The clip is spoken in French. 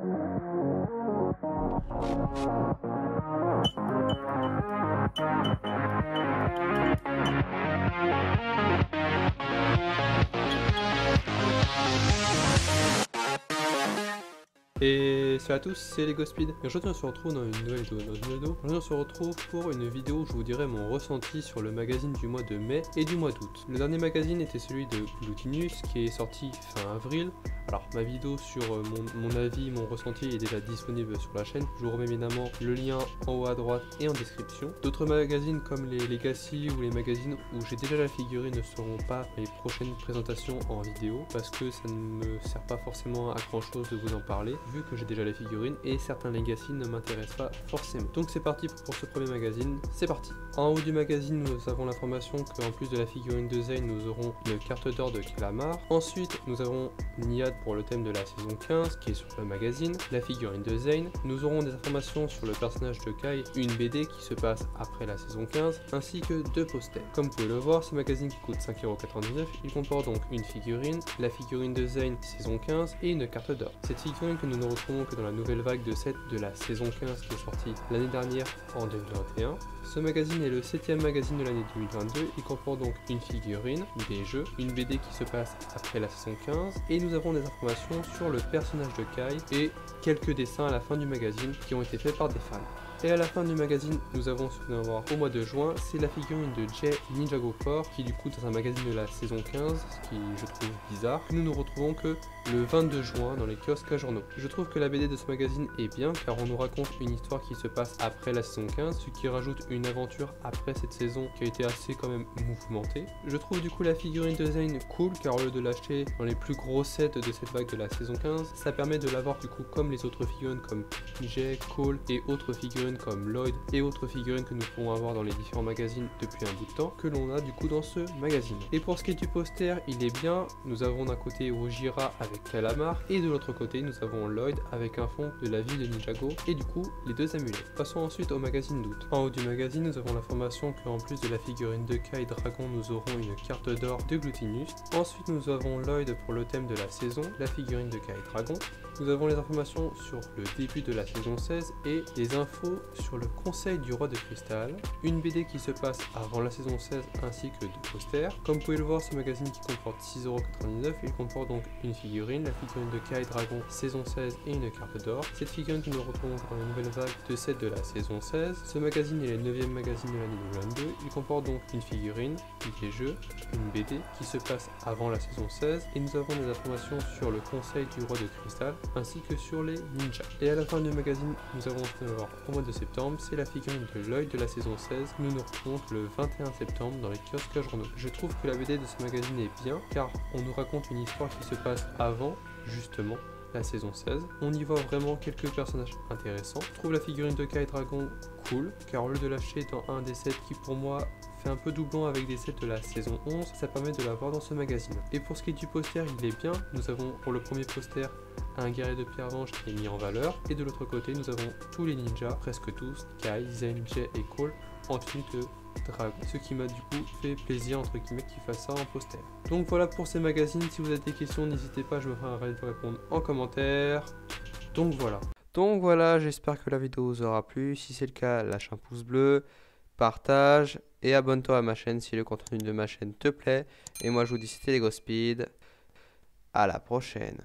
Et salut à tous, c'est LegoSpeed. Et aujourd'hui on se retrouve dans une nouvelle vidéo. Aujourd'hui on se retrouve pour une vidéo où je vous dirai mon ressenti sur le magazine du mois de mai et du mois d'août. Le dernier magazine était celui de Glutinus qui est sorti fin avril. Alors ma vidéo sur mon avis, mon ressenti est déjà disponible sur la chaîne. Je vous remets évidemment le lien en haut à droite et en description. D'autres magazines comme les Legacy ou les magazines où j'ai déjà la figurine ne seront pas mes prochaines présentations en vidéo parce que ça ne me sert pas forcément à grand chose de vous en parler vu que j'ai déjà les figurines et certains Legacy ne m'intéressent pas forcément. Donc c'est parti pour ce premier magazine, c'est parti. En haut du magazine nous avons l'information qu'en plus de la figurine de Zane nous aurons une carte d'or de Calamar. Ensuite nous avons Niad pour le thème de la saison 15 qui est sur le magazine, la figurine de Zane. Nous aurons des informations sur le personnage de Kai, une BD qui se passe après la saison 15 ainsi que deux posters. Comme vous pouvez le voir, ce magazine qui coûte 5,99€, il comporte donc une figurine, la figurine de Zane saison 15 et une carte d'or. Cette figurine que nous ne retrouvons que dans la nouvelle vague de 7 de la saison 15 qui est sortie l'année dernière en 2021. Ce magazine est le 7e magazine de l'année 2022, il comporte donc une figurine, des jeux, une BD qui se passe après la saison 15 et nous avons des informations sur le personnage de Kai et quelques dessins à la fin du magazine qui ont été faits par des fans. Et à la fin du magazine, nous avons ce que nous allons voir au mois de juin, c'est la figurine de Jay Ninjago 4 qui du coup dans un magazine de la saison 15, ce qui je trouve bizarre, nous ne retrouvons que le 22 juin dans les kiosques à journaux. Je trouve que la BD de ce magazine est bien car on nous raconte une histoire qui se passe après la saison 15, ce qui rajoute une aventure après cette saison qui a été assez quand même mouvementée. Je trouve du coup la figurine de Zane cool car au lieu de l'acheter dans les plus gros sets de cette vague de la saison 15, ça permet de l'avoir du coup comme les autres figurines comme Jay, Cole et autres figurines comme Lloyd et autres figurines que nous pouvons avoir dans les différents magazines depuis un bout de temps que l'on a du coup dans ce magazine. Et pour ce qui est du poster, il est bien, nous avons d'un côté Ojira avec Calamar et de l'autre côté nous avons Lloyd avec un fond de la vie de Ninjago et du coup les deux amulets. Passons ensuite au magazine d'août. En haut du magazine nous avons l'information qu'en plus de la figurine de Kai Dragon nous aurons une carte d'or de Glutinus. Ensuite nous avons Lloyd pour le thème de la saison, la figurine de Kai Dragon. Nous avons les informations sur le début de la saison 16 et des infos sur le conseil du roi de cristal, une BD qui se passe avant la saison 16 ainsi que deux posters. Comme vous pouvez le voir, ce magazine qui comporte 6,99€, il comporte donc une figurine, la figurine de Kai Dragon saison 16 et une carte d'or. Cette figurine que nous retrouvons dans la nouvelle vague de 7 de la saison 16. Ce magazine est le 9e magazine de l'année 2022, il comporte donc une figurine, des jeux, une BD qui se passe avant la saison 16 et nous avons des informations sur le conseil du roi de cristal ainsi que sur les ninjas. Et à la fin du magazine, nous avons ce voir au mois de septembre, c'est la figurine de Lloyd de la saison 16. Nous nous retrouvons le 21 septembre dans les kiosques à journaux. Je trouve que la BD de ce magazine est bien car on nous raconte une histoire qui se passe avant, justement, la saison 16. On y voit vraiment quelques personnages intéressants. Je trouve la figurine de Kai Dragon cool car au lieu de l'acheter dans un des sets qui pour moi fait un peu doublon avec des sets de la saison 11, ça permet de l'avoir dans ce magazine. Et pour ce qui est du poster, il est bien. Nous avons pour le premier poster un guerrier de pierre vange qui est mis en valeur et de l'autre côté nous avons tous les ninjas, presque tous, Kai, Zane, Jay et Cole en tenue de dragon, ce qui m'a du coup fait plaisir entre guillemets qu'ils fassent ça en poster. Donc voilà pour ces magazines, si vous avez des questions n'hésitez pas, je me ferai un raid de répondre en commentaire. Donc voilà, j'espère que la vidéo vous aura plu, si c'est le cas lâche un pouce bleu, partage et abonne-toi à ma chaîne si le contenu de ma chaîne te plaît. Et moi je vous dis c'était LegoSpeed, à la prochaine.